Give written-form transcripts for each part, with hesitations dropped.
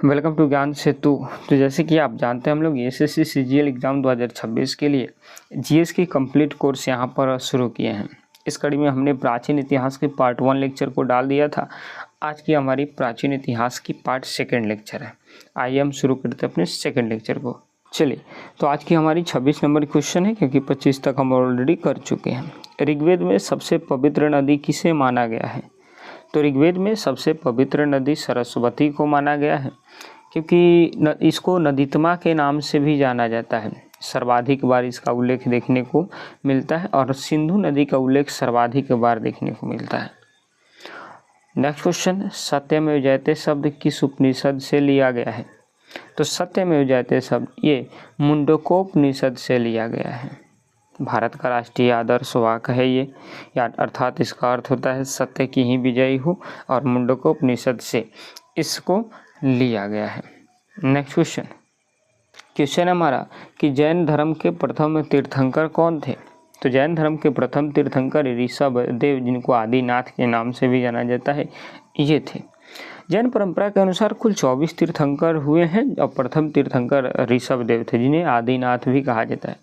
Welcome to ज्ञान सेतु। तो जैसे कि आप जानते हैं हम लोग एसएससी सीजीएल एग्ज़ाम 2026 के लिए जीएस की कंप्लीट कोर्स यहां पर शुरू किए हैं। इस कड़ी में हमने प्राचीन इतिहास के पार्ट 1 लेक्चर को डाल दिया था। आज की हमारी प्राचीन इतिहास की पार्ट 2 लेक्चर है। आइए हम शुरू करते हैं अपने सेकेंड लेक्चर को। चलिए, तो आज की हमारी 26 नंबर क्वेश्चन है, क्योंकि 25 तक हम ऑलरेडी कर चुके हैं। ऋग्वेद में सबसे पवित्र नदी किसे माना गया है? तो ऋग्वेद में सबसे पवित्र नदी सरस्वती को माना गया है, क्योंकि इसको नदीतमा के नाम से भी जाना जाता है। सर्वाधिक बार इसका उल्लेख देखने को मिलता है और सिंधु नदी का उल्लेख सर्वाधिक बार देखने को मिलता है। नेक्स्ट क्वेश्चन, सत्यमेव जयते शब्द किस उपनिषद से लिया गया है? तो सत्यमेव जयते शब्द ये मुंडकोपनिषद से लिया गया है। भारत का राष्ट्रीय आदर्श वाक्य है ये, या अर्थात इसका अर्थ होता है सत्य की ही विजयी हो, और मुंडकोपनिषद से इसको लिया गया है। नेक्स्ट क्वेश्चन हमारा कि जैन धर्म के प्रथम तीर्थंकर कौन थे? तो जैन धर्म के प्रथम तीर्थंकर ऋषभ देव, जिनको आदिनाथ के नाम से भी जाना जाता है, ये थे। जैन परंपरा के अनुसार कुल 24 तीर्थंकर हुए हैं और प्रथम तीर्थंकर ऋषभ देव थे, जिन्हें आदिनाथ भी कहा जाता है।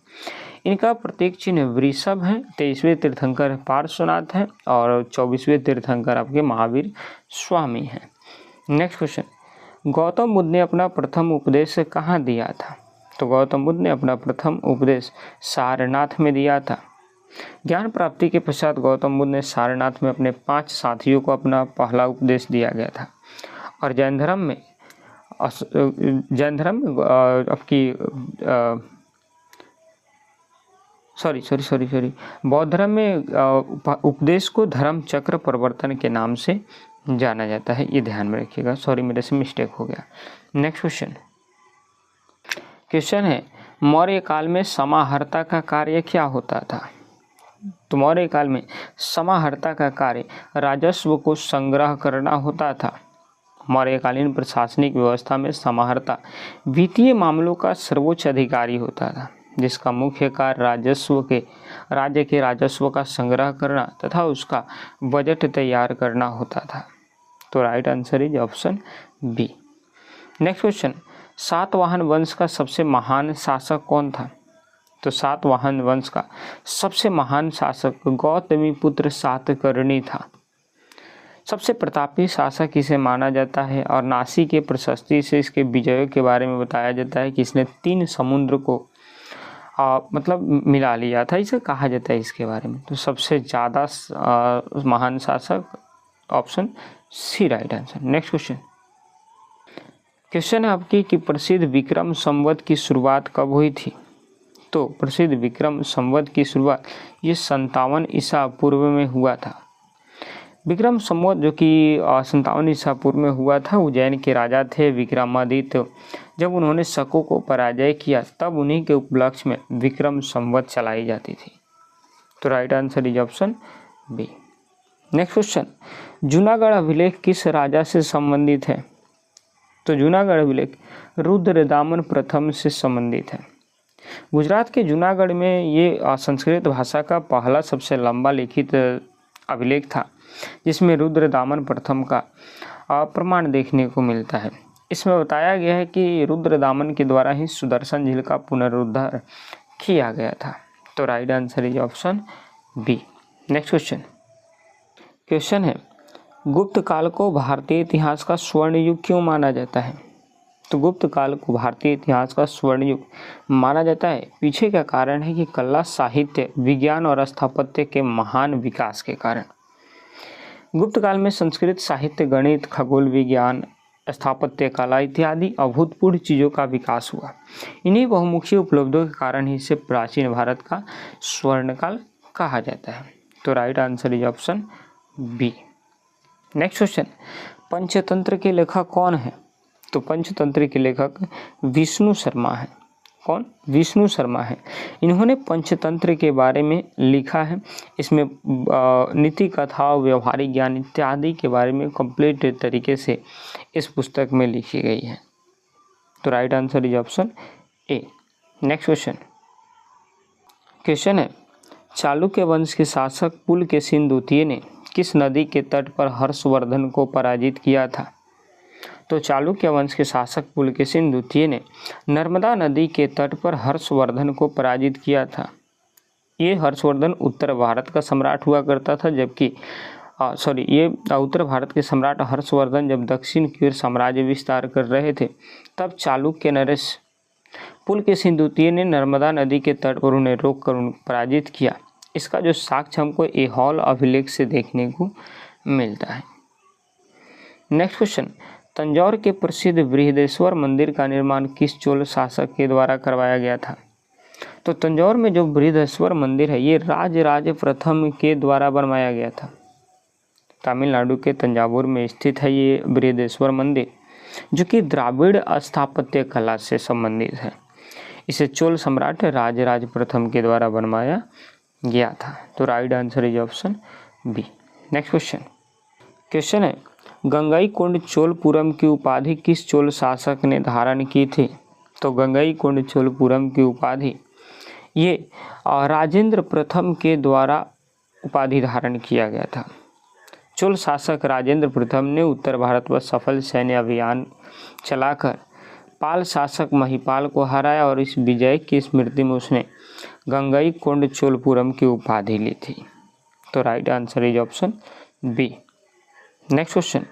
इनका प्रतीक चिन्ह वृषभ है। 23वें तीर्थंकर पार्श्वनाथ हैं और 24वें तीर्थंकर आपके महावीर स्वामी हैं। नेक्स्ट क्वेश्चन, गौतम बुद्ध ने अपना प्रथम उपदेश कहाँ दिया था? तो गौतम बुद्ध ने अपना प्रथम उपदेश सारनाथ में दिया था। ज्ञान प्राप्ति के पश्चात गौतम बुद्ध ने सारनाथ में अपने 5 साथियों को अपना पहला उपदेश दिया गया था। और जैन धर्म में बौद्ध धर्म में उपदेश को धर्म चक्र प्रवर्तन के नाम से जाना जाता है। ये ध्यान में रखिएगा। मेरे से मिस्टेक हो गया। नेक्स्ट क्वेश्चन है, मौर्य काल में समाहर्ता का कार्य क्या होता था? तो मौर्य काल में समाहर्ता का कार्य राजस्व को संग्रह करना होता था। मौर्यकालीन प्रशासनिक व्यवस्था में समाहर्ता वित्तीय मामलों का सर्वोच्च अधिकारी होता था, जिसका मुख्य कार्य राज्य के राजस्व का संग्रह करना तथा उसका बजट तैयार करना होता था। तो right answer is option B. Next question, Satavahana वंश का सबसे महान शासक कौन था? तो सातवाहन वंश का सबसे महान शासक गौतमी पुत्र सातकर्णी था। सबसे प्रतापी शासक इसे माना जाता है और नासी के प्रशस्ति से इसके विजयों के बारे में बताया जाता है कि इसने 3 समुद्र को मिला लिया था, इसे कहा जाता है इसके बारे में। तो सबसे ज़्यादा महान शासक option C right answer. Next question है आपकी कि प्रसिद्ध विक्रम संवत की शुरुआत कब हुई थी? तो प्रसिद्ध विक्रम संवत की शुरुआत ये 57 ईसा पूर्व में हुआ था। विक्रम संवत जो कि 57 ईसा पूर्व में हुआ था, उज्जैन के राजा थे विक्रमादित्य। जब उन्होंने शकों को पराजय किया तब उन्हीं के उपलक्ष्य में विक्रम संवत चलाई जाती थी। तो right answer is option B. Next question, Junagadh अभिलेख किस राजा से संबंधित है? तो जूनागढ़ अभिलेख रुद्रदामन प्रथम से संबंधित है। गुजरात के जूनागढ़ में ये संस्कृत भाषा का पहला सबसे लंबा लिखित अभिलेख था, जिसमें रुद्रदामन प्रथम का प्रमाण देखने को मिलता है। इसमें बताया गया है कि रुद्रदामन के द्वारा ही सुदर्शन झील का पुनरुद्धार किया गया था। तो right answer is option B. Next question है, गुप्त काल को भारतीय इतिहास का स्वर्ण युग क्यों माना जाता है? तो गुप्त काल को भारतीय इतिहास का स्वर्ण युग माना जाता है, पीछे का कारण है कि कला, साहित्य, विज्ञान और स्थापत्य के महान विकास के कारण। गुप्त काल में संस्कृत साहित्य, गणित, खगोल विज्ञान, स्थापत्य कला इत्यादि अभूतपूर्व चीज़ों का विकास हुआ। इन्हीं बहुमुखी उपलब्धियों के कारण ही इसे प्राचीन भारत का स्वर्णकाल कहा जाता है। तो right answer is option B. Next question, Panchatantra के लेखक कौन है? तो पंचतंत्र के लेखक विष्णु शर्मा है। कौन? विष्णु शर्मा है। इन्होंने पंचतंत्र के बारे में लिखा है। इसमें नीति कथा, व्यवहारिक ज्ञान इत्यादि के बारे में कंप्लीट तरीके से इस पुस्तक में लिखी गई है। तो right answer is option A. Next question है, चालुक्य वंश के शासक पुलकेशिन द्वितीय ने किस नदी के तट पर हर्षवर्धन को पराजित किया था? तो चालुक्य वंश के शासक पुलकेशिन द्वितीय ने नर्मदा नदी के तट पर हर्षवर्धन को पराजित किया था। ये हर्षवर्धन उत्तर भारत का सम्राट हुआ करता था, जबकि ये उत्तर भारत के सम्राट हर्षवर्धन जब दक्षिण की ओर साम्राज्य विस्तार कर रहे थे, तब चालुक्य नरेश पुलकेशिन द्वितीय ने नर्मदा नदी के तट पर उन्हें रोककर उन्हें पराजित किया। इसका जो साक्ष्य हमको ऐहोल अभिलेख से देखने को मिलता है। नेक्स्ट क्वेश्चन, तंजौर के प्रसिद्ध बृहदेश्वर मंदिर का निर्माण किस चोल शासक के द्वारा करवाया गया था? तो तंजौर में जो बृहदेश्वर मंदिर है, ये राजराज प्रथम के द्वारा बनवाया गया था। तमिलनाडु के तंजावुर में स्थित है ये बृहदेश्वर मंदिर, जो कि द्राविड़ स्थापत्य कला से संबंधित है। इसे चोल सम्राट राजराज प्रथम के द्वारा बनवाया गया था। तो right answer is option B. Next question है, गंगईकोंड चोलपुरम की उपाधि किस चोल शासक ने धारण की थी? तो गंगईकोंड चोलपुरम की उपाधि ये राजेंद्र प्रथम के द्वारा उपाधि धारण किया गया था। चोल शासक राजेंद्र प्रथम ने उत्तर भारत पर सफल सैन्य अभियान चलाकर पाल शासक महिपाल को हराया और इस विजय की स्मृति में उसने गंगईकोंड चोलपुरम की उपाधि ली थी। तो right answer is option B. Next question,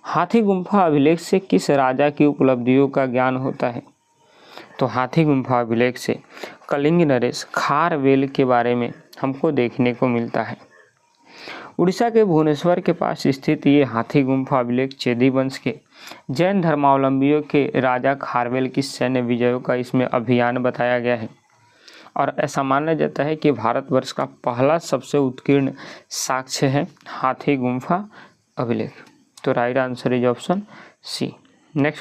Hathi Gumpha अभिलेख से किस राजा की उपलब्धियों का ज्ञान होता है? तो हाथी गुम्फा अभिलेख से कलिंग नरेश खारवेल के बारे में हमको देखने को मिलता है। उड़ीसा के भुवनेश्वर के पास स्थित ये हाथी गुम्फा अभिलेख चेदी वंश के जैन धर्मावलंबियों के राजा खारवेल की सैन्य विजयों का इसमें अभियान बताया गया है और ऐसा माना जाता है कि भारतवर्ष का पहला सबसे उत्कीर्ण साक्ष्य है हाथी गुम्फा अभिलेख। तो right answer is option C. Next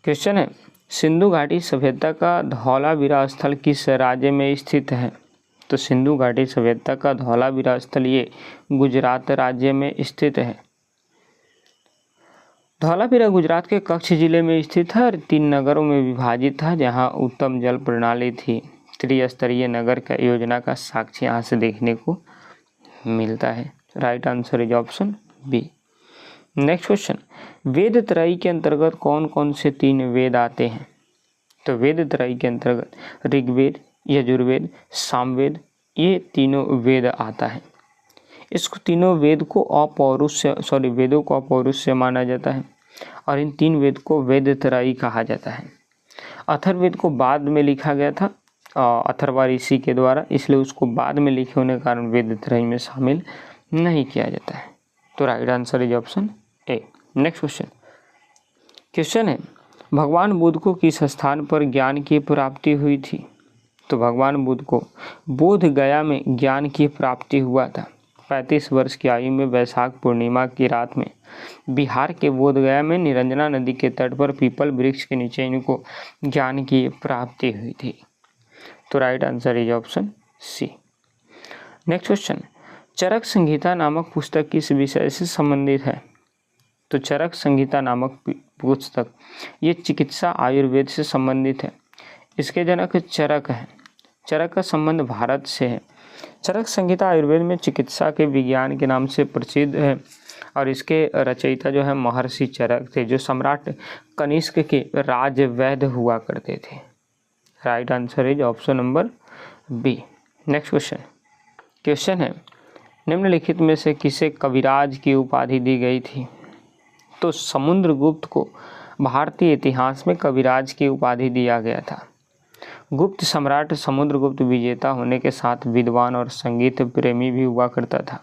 question है, सिंधु घाटी सभ्यता का धौलावीरा स्थल किस राज्य में स्थित है? तो सिंधु घाटी सभ्यता का धौलावीरा स्थल ये गुजरात राज्य में स्थित है। धौलावीरा गुजरात के कच्छ जिले में स्थित है और 3 नगरों में विभाजित था, जहां उत्तम जल प्रणाली थी। त्रिस्तरीय नगर का योजना का साक्ष्य यहाँ से देखने को मिलता है। Right answer is option B. Next question, वेद त्रयी के अंतर्गत कौन कौन से 3 वेद आते हैं? तो वेद त्रयी के अंतर्गत ऋग्वेद, यजुर्वेद, सामवेद, ये तीनों वेद आता है। इसको तीनों वेदों को अपौरुष माना जाता है और इन 3 वेद को वेद त्रयी कहा जाता है। अथर्ववेद को बाद में लिखा गया था अथर्वा ऋषि के द्वारा, इसलिए उसको बाद में लिखे होने के कारण वेद त्रयी में शामिल नहीं किया जाता है। तो right answer is option A. Next question है, भगवान बुद्ध को किस स्थान पर ज्ञान की प्राप्ति हुई थी? तो भगवान बुद्ध को बोध गया में ज्ञान की प्राप्ति हुआ था। 35 वर्ष की आयु में वैशाख पूर्णिमा की रात में बिहार के बोध गया में निरंजना नदी के तट पर पीपल वृक्ष के नीचे इनको ज्ञान की प्राप्ति हुई थी। तो right answer is option C. Next question, Charak Samhita नामक पुस्तक किस विषय से संबंधित है? तो चरक संहिता नामक पुस्तक ये चिकित्सा आयुर्वेद से संबंधित है। इसके जनक चरक हैं। चरक का संबंध भारत से है। चरक संहिता आयुर्वेद में चिकित्सा के विज्ञान के नाम से प्रसिद्ध है और इसके रचयिता जो है महर्षि चरक थे, जो सम्राट कनिष्क के राज वैद्य हुआ करते थे। Right answer is option number B. Next question है, निम्नलिखित में से किसे कविराज की उपाधि दी गई थी? तो समुद्रगुप्त को भारतीय इतिहास में कविराज की उपाधि दिया गया था। गुप्त सम्राट समुद्रगुप्त विजेता होने के साथ विद्वान और संगीत प्रेमी भी हुआ करता था।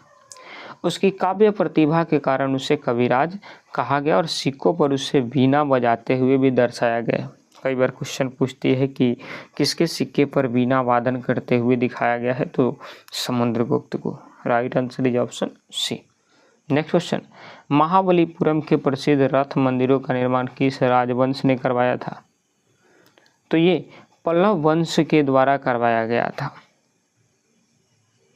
उसकी काव्य प्रतिभा के कारण उसे कविराज कहा गया और सिक्कों पर उसे वीणा बजाते हुए भी दर्शाया गया। कई बार क्वेश्चन पूछती है कि किसके सिक्के पर वीणा वादन करते हुए दिखाया गया है, तो समुद्रगुप्त को। Right answer is option C. Next question, Mahabalipuram के प्रसिद्ध रथ मंदिरों का निर्माण किस राजवंश ने करवाया था? तो ये पल्लव वंश के द्वारा करवाया गया था।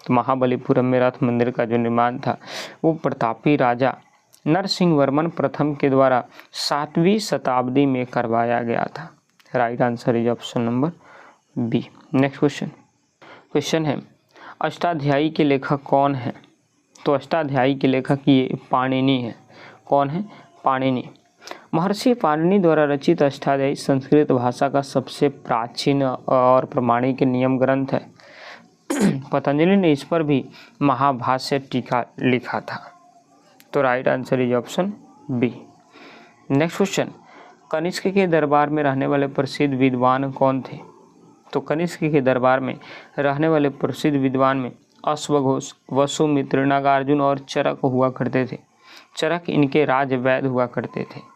तो महाबलीपुरम में रथ मंदिर का जो निर्माण था वो प्रतापी राजा नरसिंह वर्मन प्रथम के द्वारा 7वीं शताब्दी में करवाया गया था। Right answer is option number B. Next question है, अष्टाध्यायी के लेखक कौन है? तो अष्टाध्यायी के लेखक ये पाणिनि है। कौन है? पाणिनि। महर्षि पाणिनि द्वारा रचित अष्टाध्यायी संस्कृत भाषा का सबसे प्राचीन और प्रमाणिक नियम ग्रंथ है। पतंजलि ने इस पर भी महाभाष्य टीका लिखा था। तो right answer is option B. Next question, Kanishka के दरबार में रहने वाले प्रसिद्ध विद्वान कौन थे? तो कनिष्क के दरबार में रहने वाले प्रसिद्ध विद्वान में अश्वघोष, वसुमित्र, नागार्जुन और चरक हुआ करते थे। चरक इनके राजवैद्य हुआ करते थे।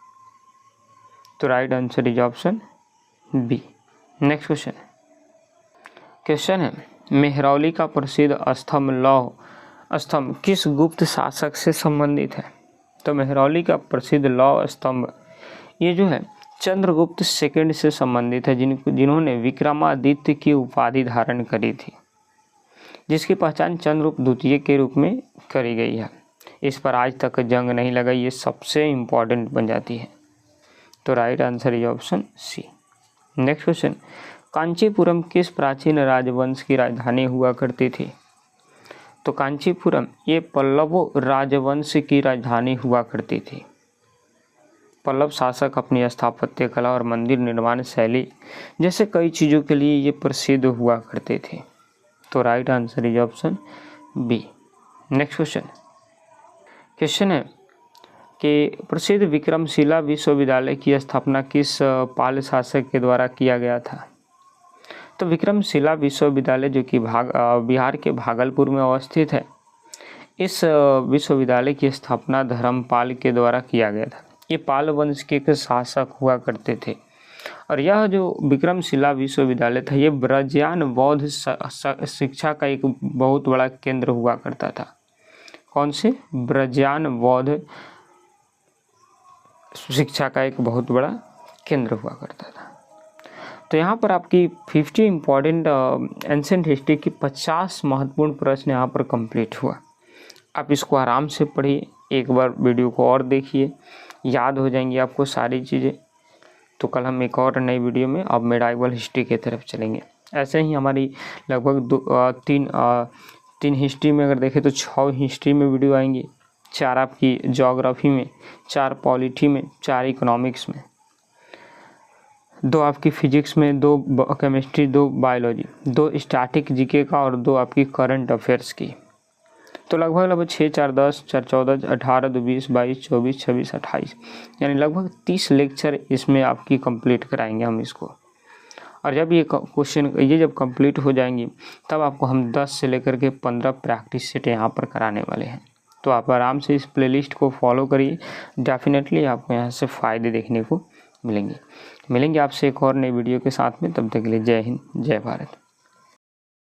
तो right answer is option B. Next question है, मेहरौली का प्रसिद्ध स्तंभ लौह स्तंभ किस गुप्त शासक से संबंधित है? तो मेहरौली का प्रसिद्ध लौह स्तंभ ये जो है चंद्रगुप्त सेकंड से संबंधित है, जिन्होंने विक्रमादित्य की उपाधि धारण करी थी, जिसकी पहचान चंद्रगुप्त द्वितीय के रूप में करी गई है। इस पर आज तक जंग नहीं लगा, ये सबसे इम्पॉर्टेंट बन जाती है। तो right answer is option C. Next question, Kanchipuram किस प्राचीन राजवंश की राजधानी हुआ करती थी? तो कांचीपुरम ये पल्लव राजवंश की राजधानी हुआ करती थी। पल्लव शासक अपनी स्थापत्य कला और मंदिर निर्माण शैली जैसे कई चीज़ों के लिए ये प्रसिद्ध हुआ करते थे। तो right answer is option B. Next question है कि प्रसिद्ध विक्रमशिला विश्वविद्यालय की स्थापना किस पाल शासक के द्वारा किया गया था? तो विक्रमशिला विश्वविद्यालय जो कि बिहार के भागलपुर में अवस्थित है, इस विश्वविद्यालय की स्थापना धर्मपाल के द्वारा किया गया था। ये पाल वंश के एक शासक हुआ करते थे और यह जो विक्रमशिला विश्वविद्यालय था ये ब्रजयान बौद्ध शिक्षा का एक बहुत बड़ा केंद्र हुआ करता था। कौन से? ब्रजयान बौद्ध शिक्षा का एक बहुत बड़ा केंद्र हुआ करता था। तो यहाँ पर आपकी 50 इम्पॉर्टेंट एंशिएंट हिस्ट्री की 50 महत्वपूर्ण प्रश्न यहाँ पर कंप्लीट हुआ। आप इसको आराम से पढ़िए, एक बार वीडियो को और देखिए, याद हो जाएंगी आपको सारी चीज़ें। तो कल हम एक और नई वीडियो में अब मेडाइवल हिस्ट्री की तरफ चलेंगे। ऐसे ही हमारी लगभग तीन हिस्ट्री में अगर देखें तो 6 हिस्ट्री में वीडियो आएंगी, 4 आपकी ज्योग्राफी में, 4 पॉलिटी में, 4 इकोनॉमिक्स में, 2 आपकी फिजिक्स में, 2 केमिस्ट्री, 2 बायोलॉजी, 2 स्टैटिक जीके का और 2 आपकी करंट अफेयर्स की। तो लगभग 6, 4, 10, 4, 14, 18, 20, 22, 24, 26, 28 यानी लगभग 30 लेक्चर इसमें आपकी कंप्लीट कराएंगे हम इसको। और जब ये क्वेश्चन जब कंप्लीट हो जाएंगी तब आपको हम 10 से लेकर के 15 प्रैक्टिस सेट यहाँ पर कराने वाले हैं। तो आप आराम से इस प्लेलिस्ट को फॉलो करिए, डेफिनेटली आपको यहाँ से फ़ायदे देखने को मिलेंगे आपसे एक और नई वीडियो के साथ में। तब तक के लिए जय हिंद, जय भारत।